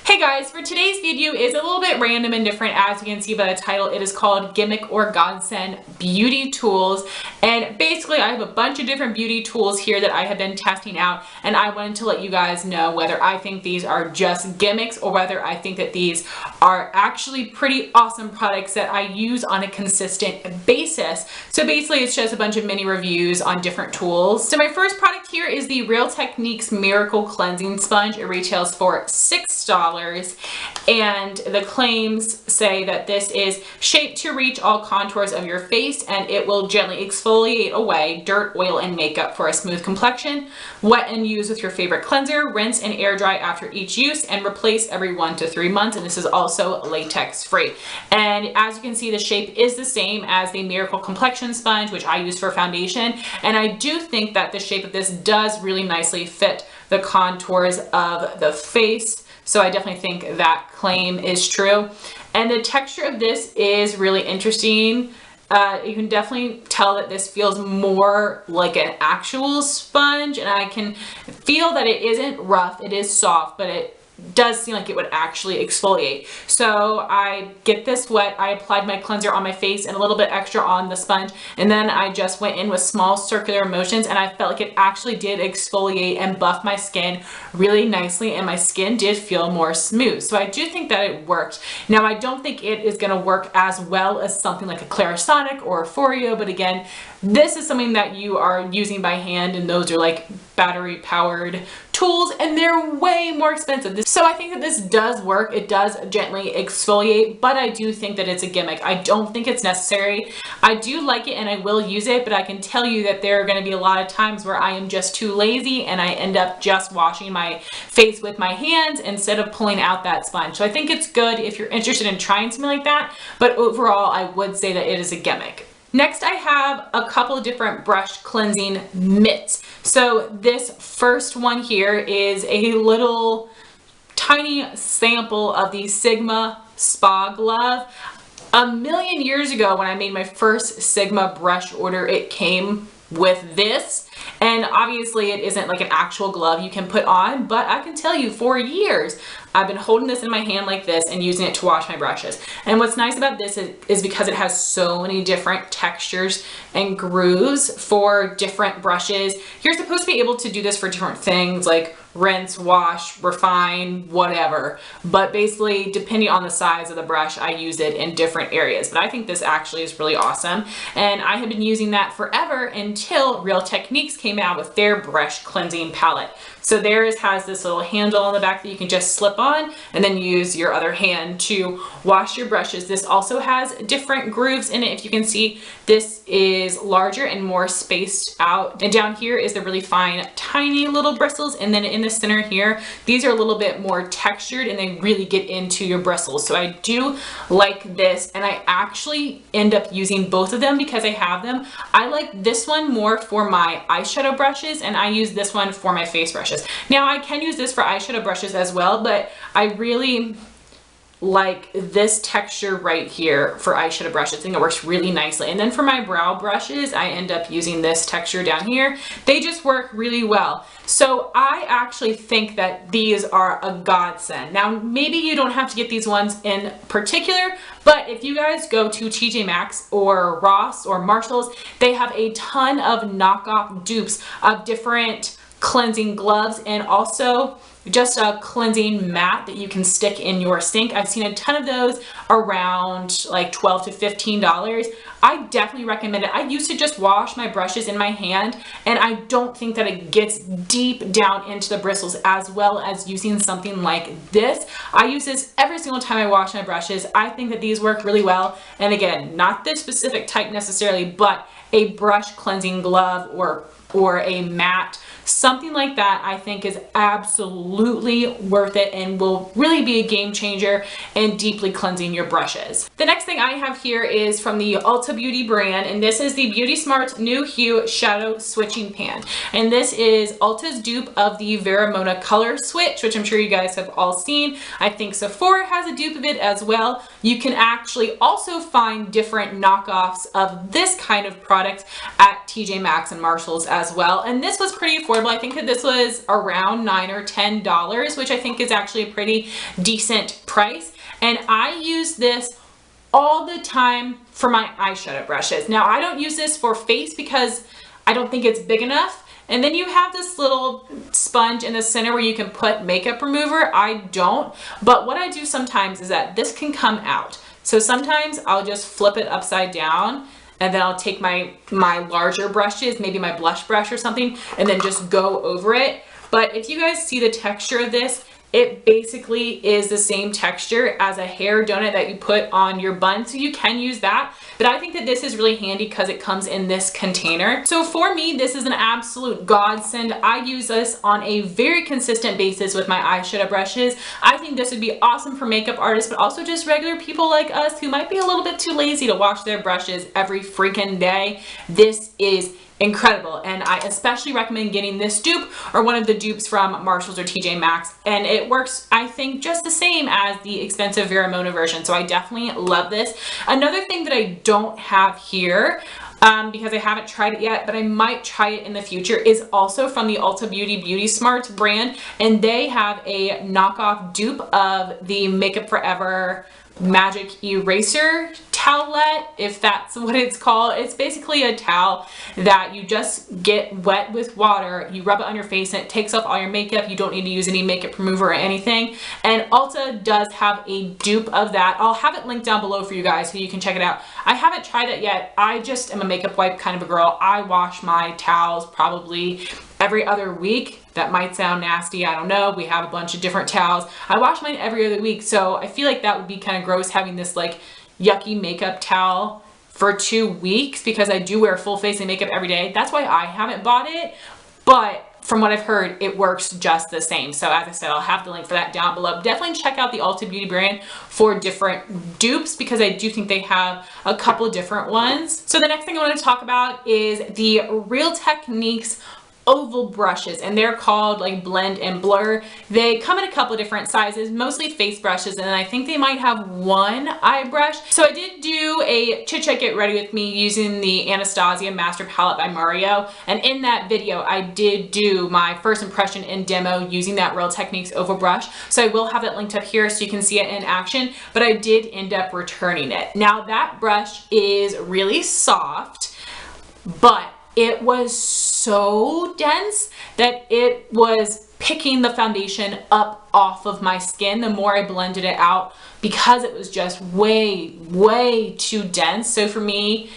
Hey guys, for today's video is a little bit random and different. As you can see by the title, it is called Gimmick or Godsend Beauty Tools. And basically I have a bunch of different beauty tools here that I have been testing out, and I wanted to let you guys know whether I think these are just gimmicks or whether I think that these are actually pretty awesome products that I use on a consistent basis. So basically it's just a bunch of mini reviews on different tools. So my first product here is the Real Techniques Miracle Cleansing Sponge. It retails for $6. And the claims say that this is shaped to reach all contours of your face, and it will gently exfoliate away dirt, oil, and makeup for a smooth complexion. Wet and use with your favorite cleanser. Rinse and air dry after each use and replace every 1 to 3 months. And this is also latex free. And as you can see, the shape is the same as the Miracle Complexion Sponge, which I use for foundation. And I do think that the shape of this does really nicely fit the contours of the face. So I definitely think that claim is true. And the texture of this is really interesting. You can definitely tell that this feels more like an actual sponge, and I can feel that it isn't rough, it is soft, but it does seem like it would actually exfoliate. So I get this wet, I applied my cleanser on my face and a little bit extra on the sponge, and then I just went in with small circular motions, and I felt like it actually did exfoliate and buff my skin really nicely, and my skin did feel more smooth. So I do think that it worked. Now I don't think it is going to work as well as something like a Clarisonic or a Foreo, but again, this is something that you are using by hand, and those are like battery powered tools, and they're way more expensive. So I think that this does work. It does gently exfoliate, but I do think that it's a gimmick. I don't think it's necessary. I do like it and I will use it, but I can tell you that there are going to be a lot of times where I am just too lazy and I end up just washing my face with my hands instead of pulling out that sponge. So I think it's good if you're interested in trying something like that, but overall I would say that it is a gimmick. Next, I have a couple of different brush cleansing mitts. So this first one here is a little tiny sample of the Sigma Spa Glove. A million years ago when I made my first Sigma brush order, it came with this. And obviously it isn't like an actual glove you can put on, but I can tell you for years I've been holding this in my hand like this and using it to wash my brushes. And what's nice about this is because it has so many different textures and grooves for different brushes. You're supposed to be able to do this for different things like rinse, wash, refine, whatever. But basically, depending on the size of the brush, I use it in different areas. But I think this actually is really awesome. And I have been using that forever until Real Techniques came out with their brush cleansing palette. So theirs has this little handle on the back that you can just slip on and then use your other hand to wash your brushes. This also has different grooves in it. If you can see, this is larger and more spaced out. And down here is the really fine, tiny little bristles. And then in the center here, these are a little bit more textured and they really get into your bristles. So I do like this, and I actually end up using both of them because I have them. I like this one more for my eyeshadow brushes, and I use this one for my face brushes. Now I can use this for eyeshadow brushes as well, but I really like this texture right here for eyeshadow brushes. I think it works really nicely. And then for my brow brushes, I end up using this texture down here. They just work really well. So I actually think that these are a godsend. Now, maybe you don't have to get these ones in particular, but if you guys go to TJ Maxx or Ross or Marshalls, they have a ton of knockoff dupes of different cleansing gloves and also just a cleansing mat that you can stick in your sink. I've seen a ton of those around like $12 to $15. I definitely recommend it. I used to just wash my brushes in my hand, and I don't think that it gets deep down into the bristles as well as using something like this. I use this every single time I wash my brushes. I think that these work really well. And again, not this specific type necessarily, but a brush cleansing glove or a mat, something like that, I think is absolutely worth it and will really be a game changer in deeply cleansing your brushes. The next thing I have here is from the Ulta Beauty brand, and this is the Beauty Smart New Hue Shadow Switching Pan. And this is Ulta's dupe of the Veramona Color Switch, which I'm sure you guys have all seen. I think Sephora has a dupe of it as well. You can actually also find different knockoffs of this kind of product at TJ Maxx and Marshalls as well. And this was pretty affordable. I think that this was around $9 or $10, which I think is actually a pretty decent price. And I use this all the time for my eyeshadow brushes. Now, I don't use this for face because I don't think it's big enough. And then you have this little sponge in the center where you can put makeup remover. I don't, but what I do sometimes is that this can come out. So sometimes I'll just flip it upside down, and then I'll take my larger brushes, maybe my blush brush or something, and then just go over it. But if you guys see the texture of this, it basically is the same texture as a hair donut that you put on your bun, so you can use that. But I think that this is really handy because it comes in this container. So for me, this is an absolute godsend. I use this on a very consistent basis with my eyeshadow brushes. I think this would be awesome for makeup artists, but also just regular people like us who might be a little bit too lazy to wash their brushes every freaking day. This is incredible, and I especially recommend getting this dupe or one of the dupes from Marshalls or TJ Maxx, and it works, I think, just the same as the expensive Veramona version, so I definitely love this. Another thing that I don't have here, because I haven't tried it yet, but I might try it in the future, is also from the Ulta Beauty Smarts brand, and they have a knockoff dupe of the Makeup Forever Magic Eraser towelette, if that's what it's called. It's basically a towel that you just get wet with water, you rub it on your face, and it takes off all your makeup. You don't need to use any makeup remover or anything. And Ulta does have a dupe of that. I'll have it linked down below for you guys so you can check it out. I haven't tried it yet. I just am a makeup wipe kind of a girl. I wash my towels probably every other week. That might sound nasty, I don't know. We have a bunch of different towels. I wash mine every other week, so I feel like that would be kind of gross having this like yucky makeup towel for 2 weeks, because I do wear full face and makeup every day. That's why I haven't bought it, but from what I've heard, it works just the same. So as I said, I'll have the link for that down below. Definitely check out the Ulta Beauty brand for different dupes, because I do think they have a couple of different ones. So the next thing I want to talk about is the Real Techniques oval brushes, and they're called like Blend and Blur. They come in a couple of different sizes, mostly face brushes, and I think they might have one eye brush. So I did do a chit chat get ready with me using the Anastasia Master Palette by Mario, and in that video I did do my first impression and demo using that Real Techniques oval brush. So I will have it linked up here so you can see it in action, but I did end up returning it. Now that brush is really soft, but it was so dense that it was picking the foundation up off of my skin the more I blended it out, because it was just way too dense. So for me,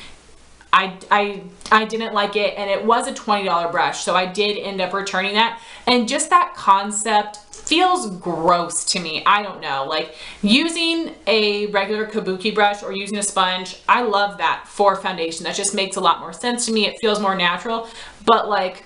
I didn't like it, and it was a $20 brush, so I did end up returning that. And just that concept feels gross to me. I don't know, like using a regular kabuki brush or using a sponge, I love that for foundation. That just makes a lot more sense to me. It feels more natural. But like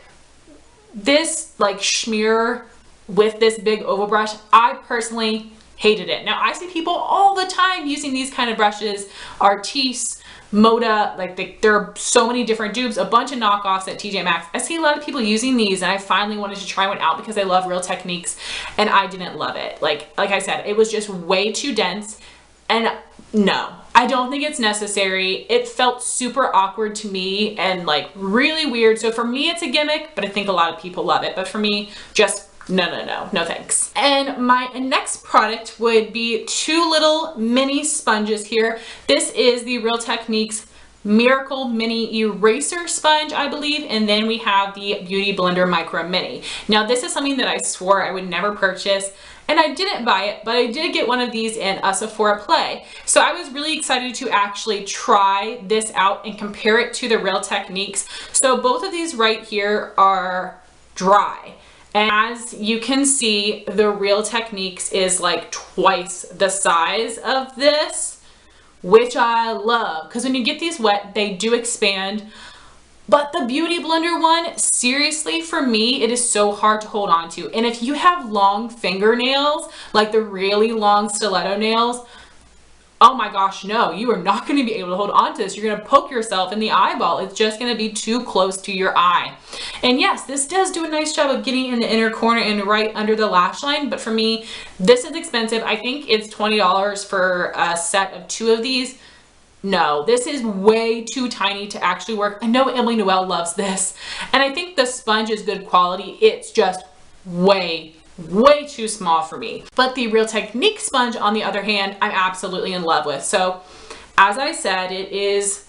this like schmear with this big oval brush, I personally hated it. Now I see people all the time using these kind of brushes, Artis, Moda, like there are so many different dupes, a bunch of knockoffs at TJ Maxx. I see a lot of people using these, and I finally wanted to try one out because I love Real Techniques, and I didn't love it. Like I said, it was just way too dense, and no, I don't think it's necessary. It felt super awkward to me and like really weird. So for me, it's a gimmick, but I think a lot of people love it. But for me, just no thanks. And my next product would be two little mini sponges here. This is the Real Techniques Miracle Mini Eraser Sponge, I believe, and then we have the Beauty Blender Micro Mini. Now this is something that I swore I would never purchase, and I didn't buy it, but I did get one of these in a Sephora Play. So I was really excited to actually try this out and compare it to the Real Techniques. So both of these right here are dry. And as you can see, the Real Techniques is like twice the size of this, which I love, because when you get these wet, they do expand. But the Beauty Blender one, seriously, for me, it is so hard to hold on to. And if you have long fingernails, like the really long stiletto nails, oh my gosh, no, you are not going to be able to hold on to this. You're going to poke yourself in the eyeball. It's just going to be too close to your eye. And yes, this does do a nice job of getting in the inner corner and right under the lash line. But for me, this is expensive. I think it's $20 for a set of two of these. no, this is way too tiny to actually work. I know Emily Noel loves this, and I think the sponge is good quality. It's just way too small for me. But the Real Technique sponge, on the other hand, I'm absolutely in love with. So as I said, it is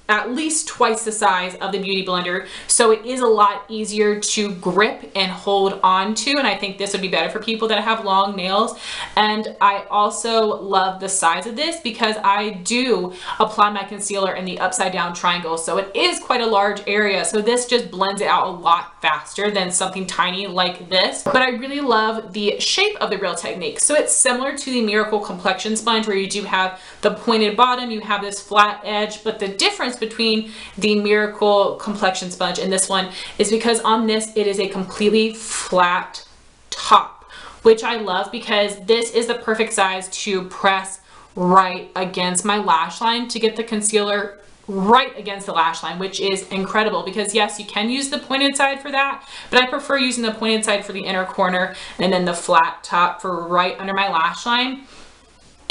at least twice the size of the Beauty Blender, so it is a lot easier to grip and hold on to, and I think this would be better for people that have long nails. And I also love the size of this because I do apply my concealer in the upside down triangle, so it is quite a large area, so this just blends it out a lot faster than something tiny like this. But I really love the shape of the Real Technique. So it's similar to the Miracle Complexion Sponge, where you do have the pointed bottom, you have this flat edge, but the difference between the Miracle Complexion Sponge and this one is because on this it is a completely flat top, which I love because this is the perfect size to press right against my lash line to get the concealer right against the lash line, which is incredible because yes, you can use the pointed side for that, but I prefer using the pointed side for the inner corner and then the flat top for right under my lash line.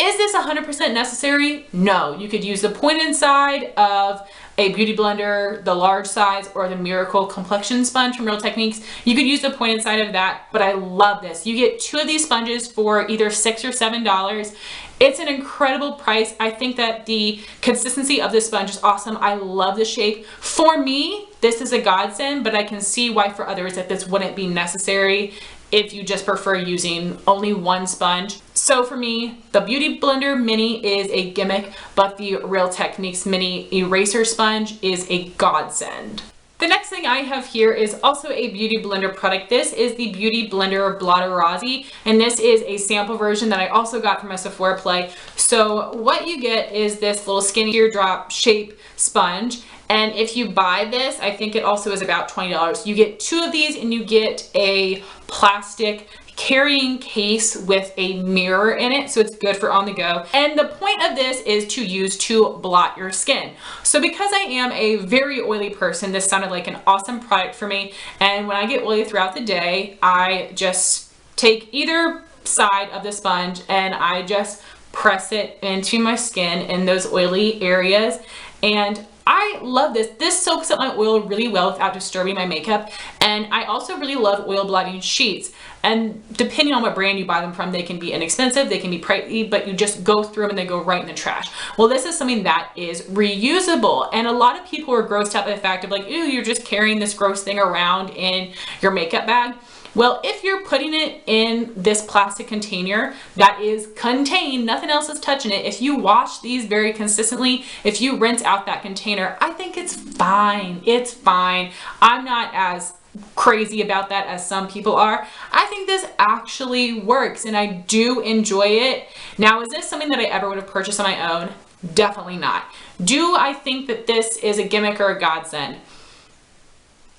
Is this 100% necessary? No. You could use the pointed side of a Beauty Blender, the large size, or the Miracle Complexion Sponge from Real Techniques. You could use the pointed side of that, but I love this. You get 2 of these sponges for either $6 or $7. It's an incredible price. I think that the consistency of this sponge is awesome. I love the shape. For me, this is a godsend, but I can see why for others that this wouldn't be necessary if you just prefer using only one sponge. So for me, the Beauty Blender Mini is a gimmick, but the Real Techniques Mini Eraser Sponge is a godsend. The next thing I have here is also a Beauty Blender product. This is the Beauty Blender Blotterazzi, and this is a sample version that I also got from a Sephora play. So what you get is this little skinny teardrop shape sponge. And if you buy this, I think it also is about $20. You get 2 of these and you get a plastic carrying case with a mirror in it, so it's good for on the go. And the point of this is to use to blot your skin. So because I am a very oily person, this sounded like an awesome product for me. And when I get oily throughout the day, I just take either side of the sponge and I just press it into my skin in those oily areas. And I love this. This soaks up my oil really well without disturbing my makeup. And I also really love oil blotting sheets. And depending on what brand you buy them from, they can be inexpensive, they can be pricey, but you just go through them and they go right in the trash. Well, this is something that is reusable. And a lot of people are grossed out by the fact of like, ooh, you're just carrying this gross thing around in your makeup bag. Well, if you're putting it in this plastic container that is contained, nothing else is touching it, if you wash these very consistently, if you rinse out that container, I think it's fine. It's fine. I'm not as crazy about that as some people are. I think this actually works and I do enjoy it. Now, is this something that I ever would have purchased on my own? Definitely not. Do I think that this is a gimmick or a godsend?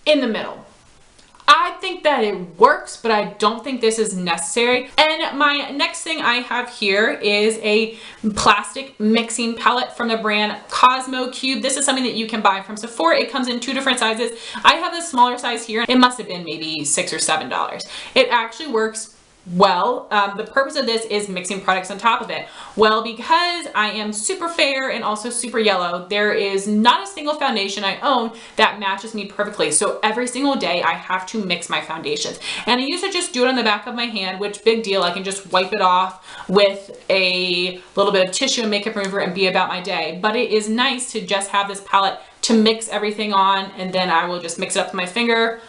In the middle. I think that it works, but I don't think this is necessary. And my next thing I have here is a plastic mixing palette from the brand Cosmo Cube. This is something that you can buy from Sephora. It comes in 2 different sizes. I have the smaller size here. It must have been maybe $6 or $7. It actually works well. The purpose of this is mixing products on top of it. Well, because I am super fair and also super yellow, there is not a single foundation I own that matches me perfectly. So every single day I have to mix my foundations. And I used to just do it on the back of my hand, which big deal. I can just wipe it off with a little bit of tissue and makeup remover and be about my day. But it is nice to just have this palette to mix everything on, and then I will just mix it up with my finger,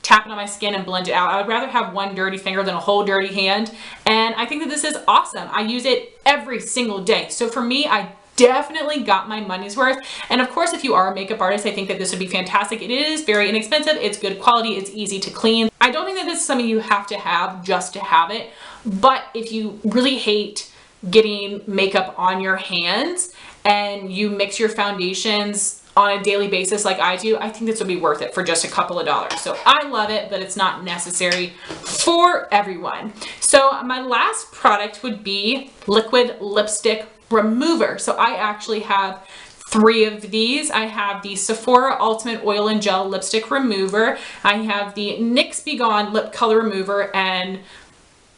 tap it on my skin and blend it out. I would rather have one dirty finger than a whole dirty hand. And I think that this is awesome. I use it every single day. So for me, I definitely got my money's worth. And of course, if you are a makeup artist, I think that this would be fantastic. It is very inexpensive. It's good quality. It's easy to clean. I don't think that this is something you have to have just to have it. But if you really hate getting makeup on your hands and you mix your foundations on a daily basis like I do, I think this would be worth it for just a couple of dollars. So I love it, but it's not necessary for everyone. So my last product would be liquid lipstick remover. So I actually have 3 of these. I have the Sephora Ultimate Oil and Gel Lipstick Remover. I have the NYX Be Gone Lip Color Remover, and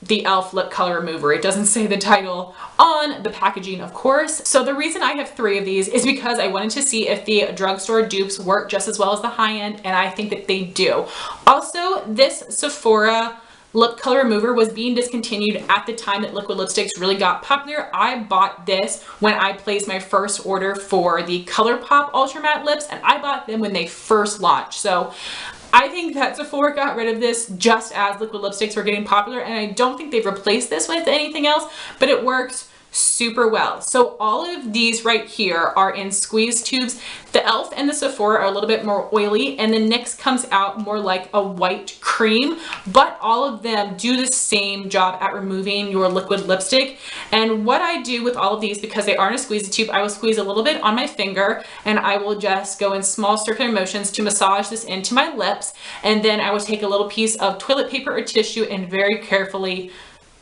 the e.l.f. lip color remover. It doesn't say the title on the packaging, of course. So the reason I have 3 of these is because I wanted to see if the drugstore dupes work just as well as the high-end, and I think that they do. Also, this Sephora lip color remover was being discontinued at the time that liquid lipsticks really got popular. I bought this when I placed my first order for the ColourPop Ultra Matte lips, and I bought them when they first launched. So I think that Sephora got rid of this just as liquid lipsticks were getting popular, and I don't think they've replaced this with anything else, but it works super well. So all of these right here are in squeeze tubes. The e.l.f. and the Sephora are a little bit more oily, and the NYX comes out more like a white cream, but all of them do the same job at removing your liquid lipstick. And what I do with all of these, because they are in a squeeze tube, I will squeeze a little bit on my finger, and I will just go in small circular motions to massage this into my lips, and then I will take a little piece of toilet paper or tissue and very carefully,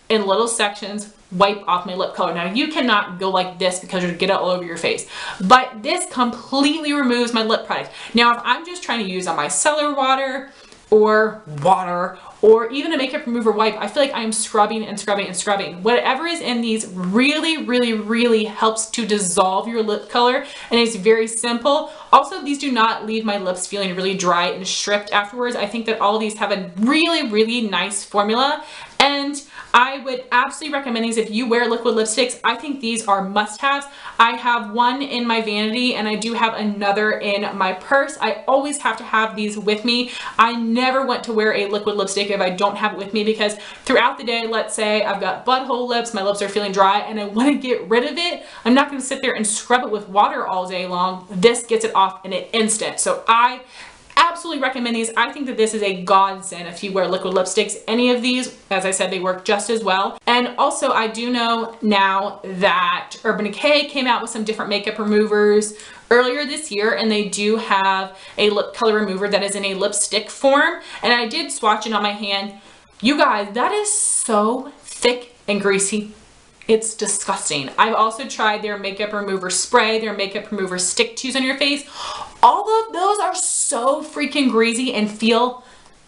in little sections, wipe off my lip color. Now you cannot go like this because you'll get it all over your face, but this completely removes my lip product. Now if I'm just trying to use a micellar water or even a makeup remover wipe, I feel like I'm scrubbing and scrubbing and scrubbing. Whatever is in these really helps to dissolve your lip color, and it's very simple. Also, these do not leave my lips feeling really dry and stripped afterwards. I think that all of these have a really nice formula, and I would absolutely recommend these if you wear liquid lipsticks. I think these are must-haves. I have one in my vanity, and I do have another in my purse. I always have to have these with me. I never want to wear a liquid lipstick if I don't have it with me, because throughout the day, let's say I've got butthole lips, my lips are feeling dry, and I want to get rid of it. I'm not going to sit there and scrub it with water all day long. This gets it off in an instant. So I absolutely recommend these. I think that this is a godsend if you wear liquid lipsticks. Any of these, as I said, they work just as well. And also, I do know now that Urban Decay came out with some different makeup removers earlier this year, and they do have a lip color remover that is in a lipstick form, and I did swatch it on my hand. You guys, that is so thick and greasy. It's disgusting. I've also tried their makeup remover spray, their makeup remover stick to use on your face. All of those are so freaking greasy and feel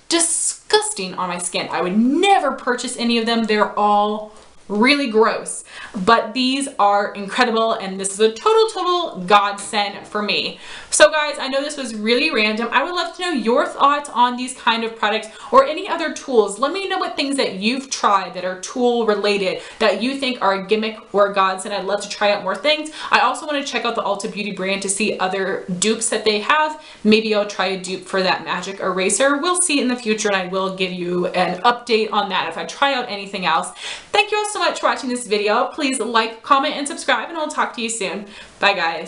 disgusting on my skin. I would never purchase any of them. They're all really gross, but these are incredible, and this is a total godsend for me. So guys, I know this was really random. I would love to know your thoughts on these kind of products or any other tools. Let me know what things that you've tried that are tool related that you think are a gimmick or a godsend. I'd love to try out more things. I also want to check out the Ulta Beauty brand to see other dupes that they have. Maybe I'll try a dupe for that magic eraser. We'll see in the future, and I will give you an update on that if I try out anything else. Thank you all so much for watching this video. Please like, comment, and subscribe, and I'll talk to you soon. Bye guys.